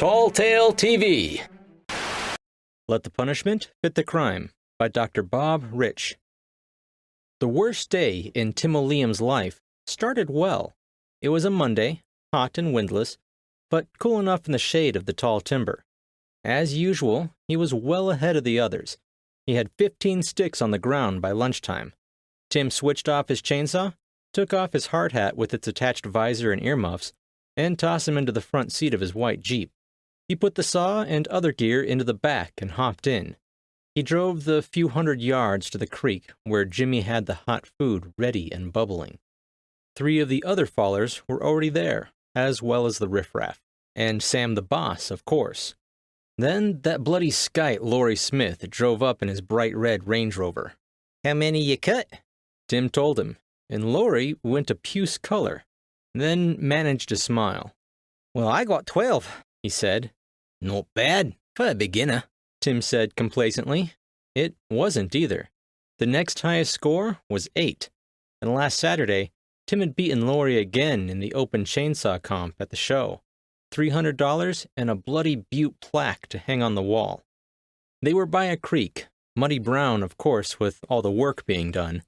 Tall Tale TV. Let the Punishment Fit the Crime by Dr. Bob Rich. The worst day in Tim O'Liam's life started well. It was a Monday, hot and windless, but cool enough in the shade of the tall timber. As usual, he was well ahead of the others. He had 15 sticks on the ground by lunchtime. Tim switched off his chainsaw, took off his hard hat with its attached visor and earmuffs, and tossed him into the front seat of his white Jeep. He put the saw and other gear into the back and hopped in. He drove the few hundred yards to the creek where Jimmy had the hot food ready and bubbling. 3 of the other fallers were already there, as well as the riffraff, and Sam the boss, of course. Then that bloody skite Laurie Smith drove up in his bright red Range Rover. "How many you cut?" Tim told him, and Laurie went a puce color, then managed to smile. "Well, I got 12, he said. "Not bad for a beginner," Tim said complacently. It wasn't either. The next highest score was 8, and last Saturday, Tim had beaten Laurie again in the open chainsaw comp at the show. $300 and a bloody butte plaque to hang on the wall. They were by a creek, muddy brown, of course, with all the work being done.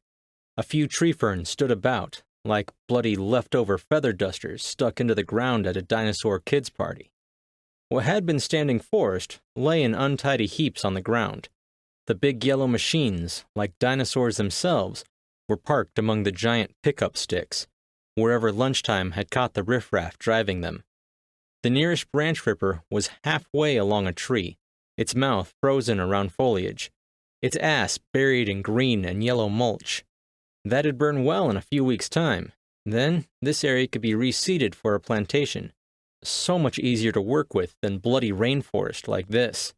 A few tree ferns stood about, like bloody leftover feather dusters stuck into the ground at a dinosaur kids' party. What had been standing forest lay in untidy heaps on the ground. The big yellow machines, like dinosaurs themselves, were parked among the giant pickup sticks, wherever lunchtime had caught the riffraff driving them. The nearest branch ripper was halfway along a tree, its mouth frozen around foliage, its ass buried in green and yellow mulch. That'd burn well in a few weeks' time. Then this area could be reseeded for a plantation. So much easier to work with than bloody rainforest like this.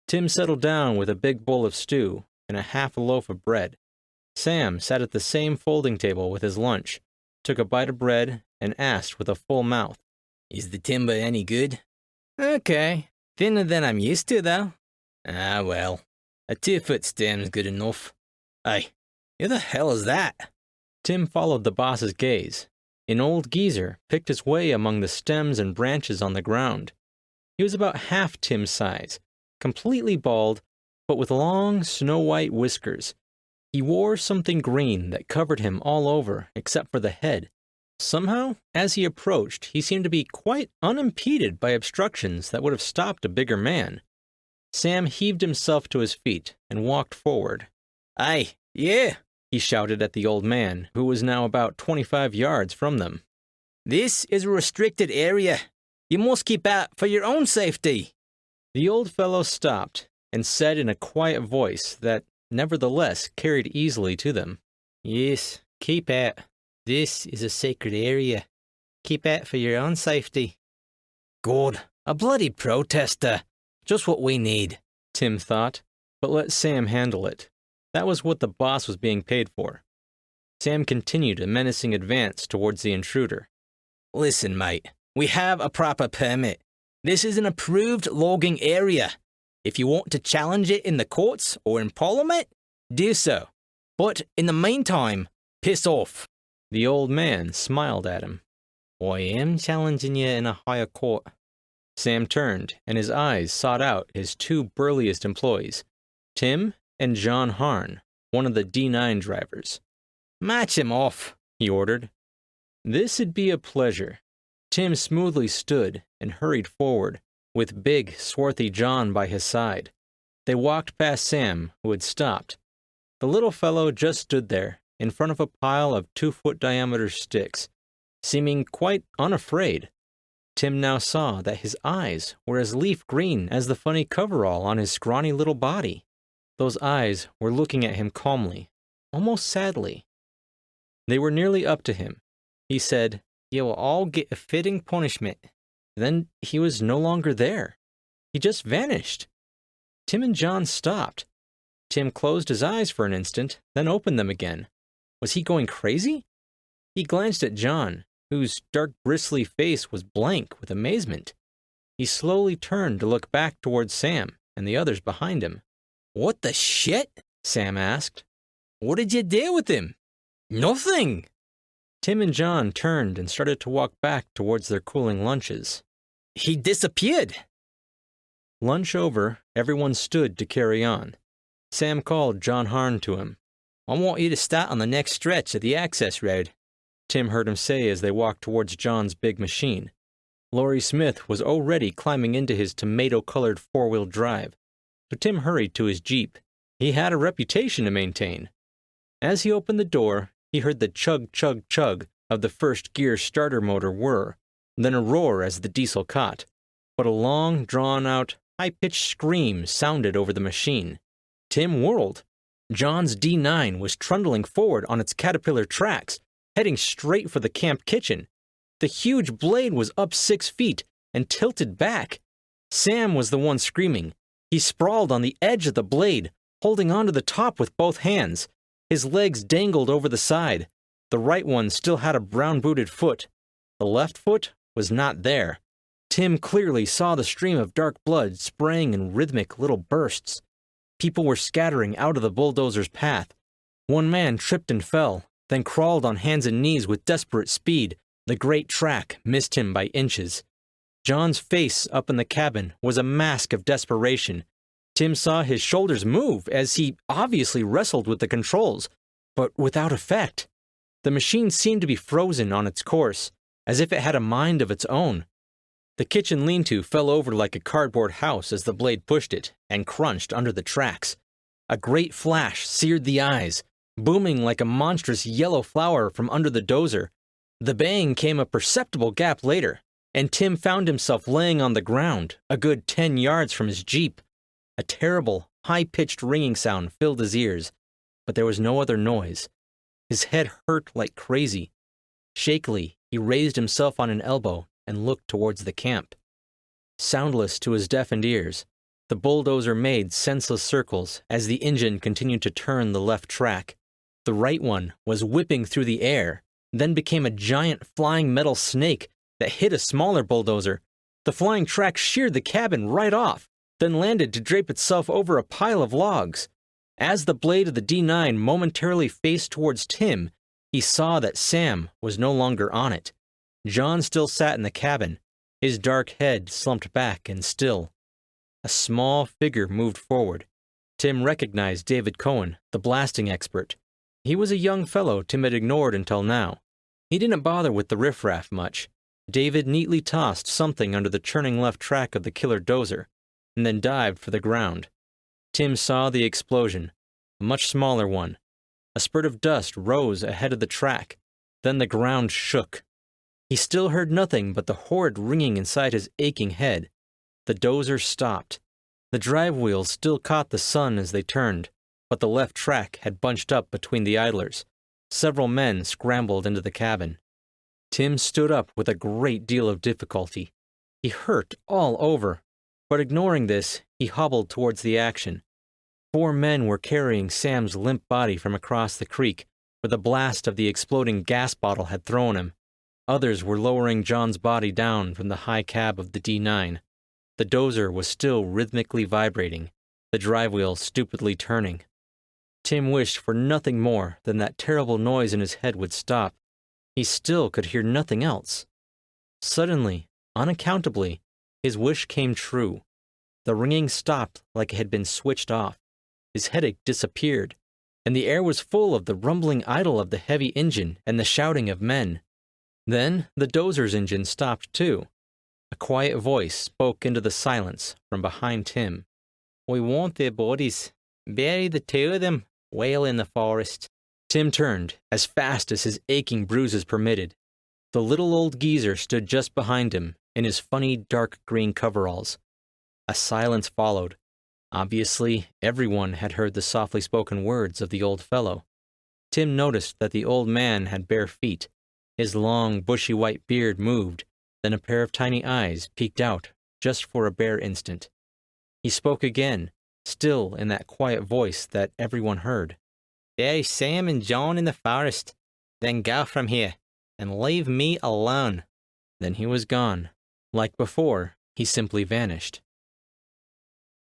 Tim settled down with a big bowl of stew and a half a loaf of bread. Sam sat at the same folding table with his lunch, took a bite of bread, and asked with a full mouth, "Is the timber any good?" "Okay. Thinner than I'm used to, though." "Ah, well. A 2-foot stem's good enough. Hey, who the hell is that?" Tim followed the boss's gaze. An old geezer picked his way among the stems and branches on the ground. He was about half Tim's size, completely bald, but with long, snow-white whiskers. He wore something green that covered him all over except for the head. Somehow, as he approached, he seemed to be quite unimpeded by obstructions that would have stopped a bigger man. Sam heaved himself to his feet and walked forward. "Aye, yeah," he shouted at the old man, who was now about 25 yards from them. "This is a restricted area. You must keep out for your own safety." The old fellow stopped and said in a quiet voice that nevertheless carried easily to them, "Yes, keep out. This is a sacred area. Keep out for your own safety." "Good, a bloody protester. Just what we need," Tim thought, but let Sam handle it. That was what the boss was being paid for. Sam continued a menacing advance towards the intruder. "Listen, mate, we have a proper permit. This is an approved logging area. If you want to challenge it in the courts or in Parliament, do so. But in the meantime, piss off." The old man smiled at him. "I am challenging you in a higher court." Sam turned, and his eyes sought out his 2 burliest employees, Tim and John Harn, one of the D9 drivers. "Match him off," he ordered. This'd be a pleasure. Tim smoothly stood and hurried forward, with big, swarthy John by his side. They walked past Sam, who had stopped. The little fellow just stood there, in front of a pile of 2-foot-diameter sticks, seeming quite unafraid. Tim now saw that his eyes were as leaf green as the funny coverall on his scrawny little body. Those eyes were looking at him calmly, almost sadly. They were nearly up to him. He said, "You will all get a fitting punishment." Then he was no longer there. He just vanished. Tim and John stopped. Tim closed his eyes for an instant, then opened them again. Was he going crazy? He glanced at John, whose dark bristly face was blank with amazement. He slowly turned to look back towards Sam and the others behind him. "What the shit?" Sam asked. "What did you do with him?" "Nothing." Tim and John turned and started to walk back towards their cooling lunches. He disappeared. Lunch over, everyone stood to carry on. Sam called John Harn to him. I want you to start on the next stretch of the access road, Tim heard him say as they walked towards John's big machine. Laurie Smith was already climbing into his tomato-colored four-wheel drive, so Tim hurried to his Jeep. He had a reputation to maintain. As he opened the door, he heard the chug-chug-chug of the first-gear starter motor whir, then a roar as the diesel caught. But a long, drawn-out, high-pitched scream sounded over the machine. Tim whirled. John's D9 was trundling forward on its caterpillar tracks, heading straight for the camp kitchen. The huge blade was up 6 feet and tilted back. Sam was the one screaming. He sprawled on the edge of the blade, holding onto the top with both hands. His legs dangled over the side. The right one still had a brown-booted foot. The left foot was not there. Tim clearly saw the stream of dark blood spraying in rhythmic little bursts. People were scattering out of the bulldozer's path. One man tripped and fell, then crawled on hands and knees with desperate speed. The great track missed him by inches. John's face up in the cabin was a mask of desperation. Tim saw his shoulders move as he obviously wrestled with the controls, but without effect. The machine seemed to be frozen on its course, as if it had a mind of its own. The kitchen lean-to fell over like a cardboard house as the blade pushed it and crunched under the tracks. A great flash seared the eyes, booming like a monstrous yellow flower from under the dozer. The bang came a perceptible gap later, and Tim found himself laying on the ground, a good 10 yards from his Jeep. A terrible, high-pitched ringing sound filled his ears, but there was no other noise. His head hurt like crazy. Shakily, he raised himself on an elbow and looked towards the camp. Soundless to his deafened ears, the bulldozer made senseless circles as the engine continued to turn the left track. The right one was whipping through the air, then became a giant flying metal snake that hit a smaller bulldozer. The flying track sheared the cabin right off, then landed to drape itself over a pile of logs. As the blade of the D9 momentarily faced towards Tim, he saw that Sam was no longer on it. John still sat in the cabin, his dark head slumped back and still. A small figure moved forward. Tim recognized David Cohen, the blasting expert. He was a young fellow Tim had ignored until now. He didn't bother with the riffraff much. David neatly tossed something under the churning left track of the killer dozer, and then dived for the ground. Tim saw the explosion, a much smaller one. A spurt of dust rose ahead of the track. Then the ground shook. He still heard nothing but the horrid ringing inside his aching head. The dozer stopped. The drive wheels still caught the sun as they turned, but the left track had bunched up between the idlers. Several men scrambled into the cabin. Tim stood up with a great deal of difficulty. He hurt all over, but ignoring this, he hobbled towards the action. 4 men were carrying Sam's limp body from across the creek, where the blast of the exploding gas bottle had thrown him. Others were lowering John's body down from the high cab of the D9. The dozer was still rhythmically vibrating, the drive wheel stupidly turning. Tim wished for nothing more than that terrible noise in his head would stop. He still could hear nothing else. Suddenly, unaccountably, his wish came true. The ringing stopped like it had been switched off. His headache disappeared, and the air was full of the rumbling idle of the heavy engine and the shouting of men. Then the dozer's engine stopped too. A quiet voice spoke into the silence from behind Tim. "We want their bodies. Bury the 2 of them, well in the forest." Tim turned, as fast as his aching bruises permitted. The little old geezer stood just behind him, in his funny dark green coveralls. A silence followed. Obviously, everyone had heard the softly spoken words of the old fellow. Tim noticed that the old man had bare feet. His long, bushy white beard moved, then a pair of tiny eyes peeked out, just for a bare instant. He spoke again, still in that quiet voice that everyone heard. "Bury Sam and John in the forest, then go from here, and leave me alone." Then he was gone. Like before, he simply vanished.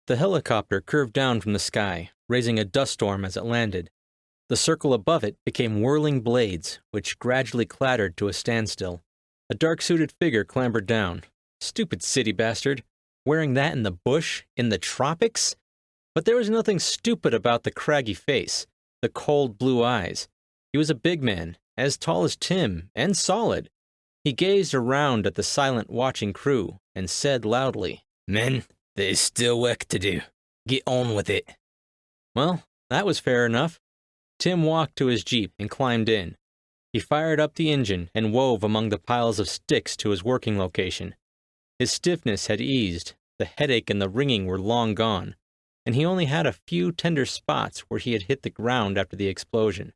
The helicopter curved down from the sky, raising a dust storm as it landed. The circle above it became whirling blades, which gradually clattered to a standstill. A dark-suited figure clambered down. Stupid city bastard. Wearing that in the bush, in the tropics? But there was nothing stupid about the craggy face, the cold blue eyes. He was a big man, as tall as Tim, and solid. He gazed around at the silent watching crew and said loudly, "Men, there is still work to do. Get on with it." Well, that was fair enough. Tim walked to his Jeep and climbed in. He fired up the engine and wove among the piles of sticks to his working location. His stiffness had eased, the headache and the ringing were long gone, and he only had a few tender spots where he had hit the ground after the explosion.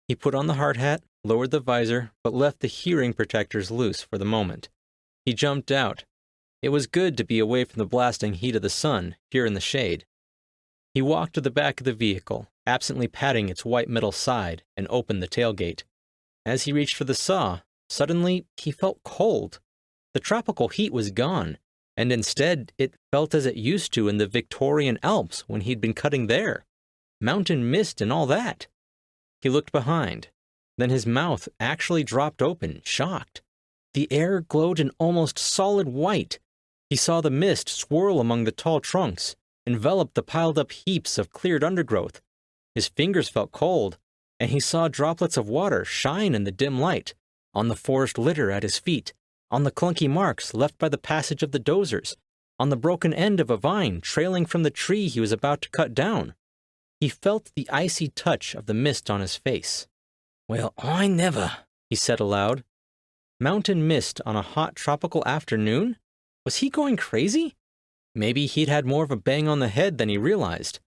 He put on the hard hat, lowered the visor, but left the hearing protectors loose for the moment. He jumped out. It was good to be away from the blasting heat of the sun, here in the shade. He walked to the back of the vehicle, absently patting its white metal side, and opened the tailgate. As he reached for the saw, suddenly he felt cold. The tropical heat was gone, and instead it felt as it used to in the Victorian Alps when he'd been cutting there. Mountain mist and all that. He looked behind. Then his mouth actually dropped open, shocked. The air glowed an almost solid white. He saw the mist swirl among the tall trunks, envelop the piled-up heaps of cleared undergrowth. His fingers felt cold, and he saw droplets of water shine in the dim light, on the forest litter at his feet, on the clunky marks left by the passage of the dozers, on the broken end of a vine trailing from the tree he was about to cut down. He felt the icy touch of the mist on his face. "Well, I never," he said aloud. Mountain mist on a hot tropical afternoon? Was he going crazy? Maybe he'd had more of a bang on the head than he realized.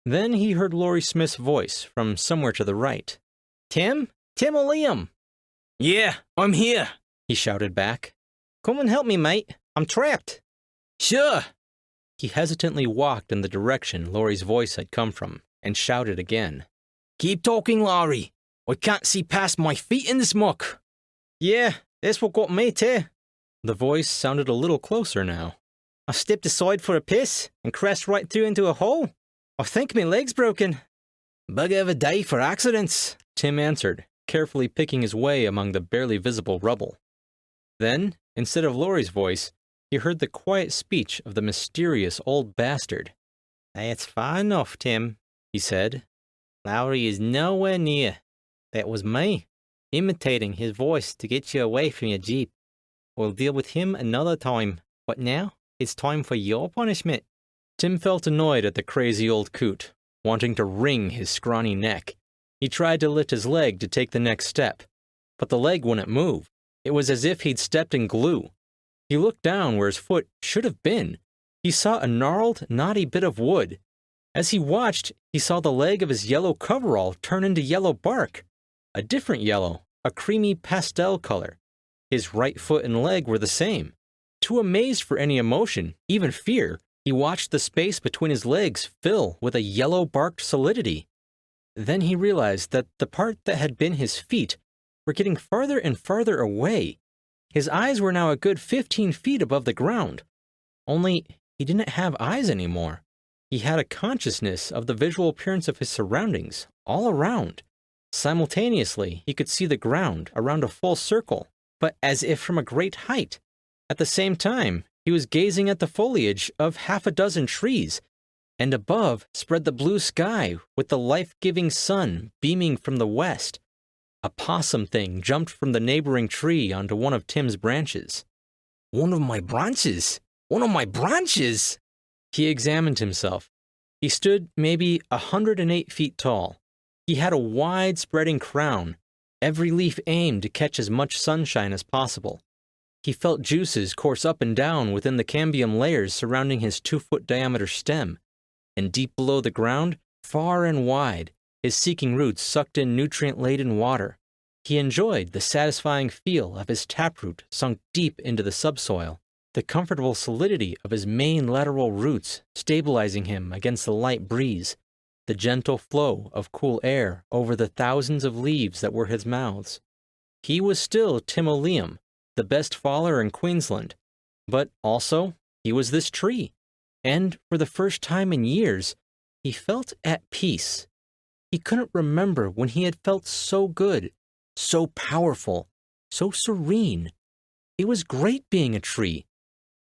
Then he heard Laurie Smith's voice from somewhere to the right. "Tim? Tim or Liam?" "Yeah, I'm here," he shouted back. "Come and help me, mate. I'm trapped." "Sure." He hesitantly walked in the direction Laurie's voice had come from, and shouted again. "Keep talking, Laurie. I can't see past my feet in this muck." "Yeah, that's what got me too." The voice sounded a little closer now. "I stepped aside for a piss and crashed right through into a hole. I think my leg's broken." "Bugger of a day for accidents," Tim answered, carefully picking his way among the barely visible rubble. Then, instead of Laurie's voice, he heard the quiet speech of the mysterious old bastard. "That's far enough, Tim," he said. "Laurie is nowhere near. That was me, imitating his voice to get you away from your Jeep. We'll deal with him another time, but now it's time for your punishment." Tim felt annoyed at the crazy old coot, wanting to wring his scrawny neck. He tried to lift his leg to take the next step, but the leg wouldn't move. It was as if he'd stepped in glue. He looked down where his foot should have been. He saw a gnarled, knotty bit of wood. As he watched, he saw the leg of his yellow coverall turn into yellow bark. A different yellow, a creamy pastel color. His right foot and leg were the same. Too amazed for any emotion, even fear, he watched the space between his legs fill with a yellow-barked solidity. Then he realized that the part that had been his feet were getting farther and farther away. His eyes were now a good 15 feet above the ground. Only he didn't have eyes anymore. He had a consciousness of the visual appearance of his surroundings, all around. Simultaneously, he could see the ground around a full circle, but as if from a great height. At the same time, he was gazing at the foliage of half a dozen trees, and above spread the blue sky with the life-giving sun beaming from the west. A possum thing jumped from the neighboring tree onto one of Tim's branches. "One of my branches! One of my branches!" He examined himself. He stood maybe 108 feet tall. He had a wide spreading crown, every leaf aimed to catch as much sunshine as possible. He felt juices course up and down within the cambium layers surrounding his 2-foot diameter stem, and deep below the ground, far and wide, his seeking roots sucked in nutrient-laden water. He enjoyed the satisfying feel of his taproot sunk deep into the subsoil, the comfortable solidity of his main lateral roots stabilizing him against the light breeze, the gentle flow of cool air over the thousands of leaves that were his mouths. He was still Tim O'Liam, the best faller in Queensland, but also he was this tree, and for the first time in years, he felt at peace. He couldn't remember when he had felt so good, so powerful, so serene. It was great being a tree,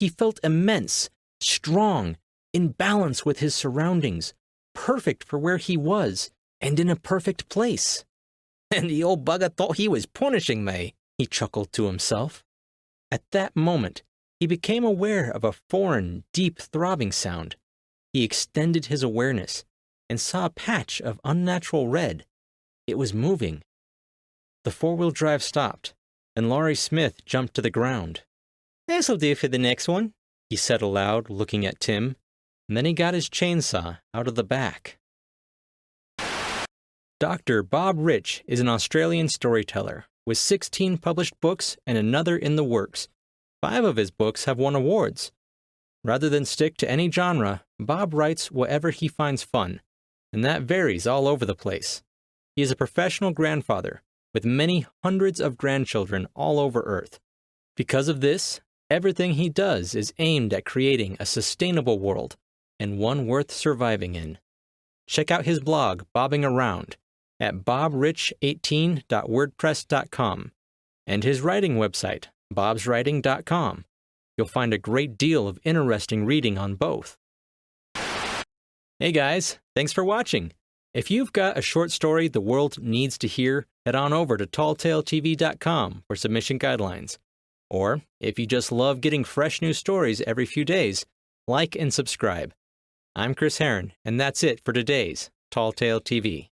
He felt immense, strong, in balance with his surroundings, perfect for where he was, and in a perfect place. And the old bugger thought he was punishing me, he chuckled to himself. At that moment, he became aware of a foreign, deep throbbing sound. He extended his awareness and saw a patch of unnatural red. It was moving. The four-wheel drive stopped, and Laurie Smith jumped to the ground. "This'll do for the next one," he said aloud, looking at Tim, and then he got his chainsaw out of the back. Dr. Bob Rich is an Australian storyteller with 16 published books and another in the works. 5 of his books have won awards. Rather than stick to any genre, Bob writes whatever he finds fun, and that varies all over the place. He is a professional grandfather with many hundreds of grandchildren all over Earth. Because of this, everything he does is aimed at creating a sustainable world and one worth surviving in. Check out his blog, Bobbing Around, at bobrich18.wordpress.com, and his writing website, bobswriting.com. You'll find a great deal of interesting reading on both. Hey guys, thanks for watching. If you've got a short story the world needs to hear, head on over to talltaletv.com for submission guidelines. Or, if you just love getting fresh new stories every few days, like and subscribe. I'm Chris Herron, and that's it for today's Tall Tale TV.